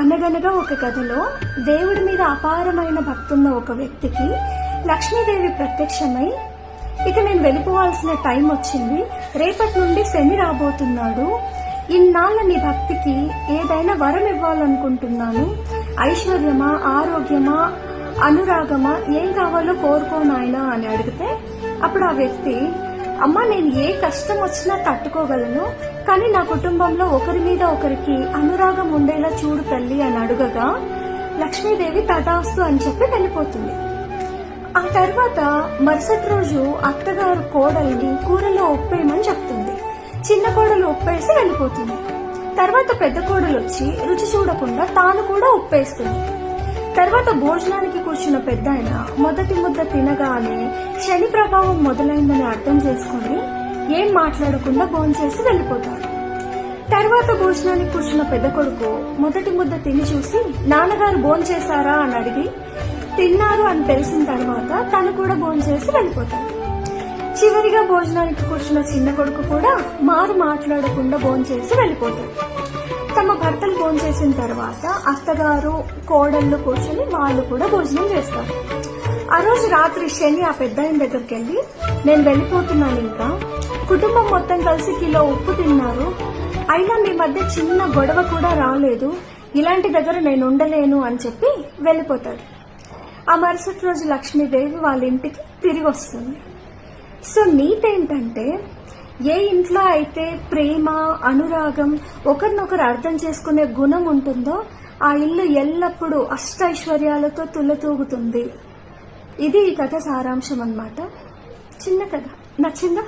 అనగనగా ఒక కథలో దేవుడి మీద అపారమైన భక్తున్న ఒక వ్యక్తికి లక్ష్మీదేవి ప్రత్యక్షమై, ఇక నేను వెళ్ళిపోవాల్సిన టైం వచ్చింది, రేపటి నుండి శని రాబోతున్నాడు, ఇన్నాళ్ళ నీ భక్తికి ఏదైనా వరం ఇవ్వాలనుకుంటున్నాను, ఐశ్వర్యమా, ఆరోగ్యమా, అనురాగమా, ఏం కావాలో కోరుకో నాయనా అని అడిగితే, అప్పుడు ఆ వ్యక్తి, అమ్మ నేను ఏ కష్టం వచ్చినా తట్టుకోగలను, కానీ నా కుటుంబంలో ఒకరి మీద ఒకరికి అనురాగం ఉండేలా చూడు తల్లి అని అడుగగా లక్ష్మీదేవి తదాస్తు అని చెప్పి వెళ్ళిపోతుంది. ఆ తర్వాత మరుసటి రోజు అత్తగారు కోడల్ని కూరలో ఉప్పేయమని చెప్తుంది. చిన్న కోడలు ఉప్పేసి వెళ్ళిపోతుంది. తర్వాత పెద్ద కోడలు వచ్చి రుచి చూడకుండా తాను కూడా ఉప్పేస్తుంది. తర్వాత భోజనానికి కూర్చున్న పెద్దాయన మొదటి ముద్ద తినగానే శని ప్రభావం మొదలైందని అర్థం చేసుకుని ఏం మాట్లాడకుండా భోంచేసి వెళ్ళిపోతాడు. తర్వాత భోజనానికి కూర్చున్న పెద్ద కొడుకు మొదటి ముద్ద తిని చూసి నాన్నగారు భోంచేశారా అని అడిగి తిన్నారు అని తెలిసిన తర్వాత తను కూడా భోంచేసి వెళ్ళిపోతాడు. చివరిగా భోజనానికి కూర్చున్న చిన్న కొడుకు కూడా మారు మాట్లాడకుండా భోంచేసి వెళ్ళిపోతాడు. తమ భర్తలు భోంచేసిన తర్వాత అత్తగారు కోడళ్ళు కూర్చొని వాళ్ళు కూడా భోజనం చేస్తారు. ఆ రోజు రాత్రి శని ఆ పెద్దాయన దగ్గరికి వెళ్ళి, నేను వెళ్ళిపోతున్నాను, ఇంకా కుటుంబం మొత్తం కలిసి కిలో ఉప్పు తిన్నారు, అయినా మీ మధ్య చిన్న గొడవ కూడా రాలేదు, ఇలాంటి దగ్గర నేను ఉండలేను అని చెప్పి వెళ్ళిపోతాడు. ఆ మరుసటి రోజు లక్ష్మీదేవి వాళ్ళ ఇంటికి తిరిగి వస్తుంది. సో నీతేంటంటే, ఏ ఇంట్లో అయితే ప్రేమ, అనురాగం, ఒకరినొకరు అర్థం చేసుకునే గుణం ఉంటుందో ఆ ఇల్లు ఎల్లప్పుడూ అష్టైశ్వర్యాలతో తులతూగుతుంది. ఇది ఈ కథ సారాంశం అన్నమాట. చిన్న కథ నచ్చిందా?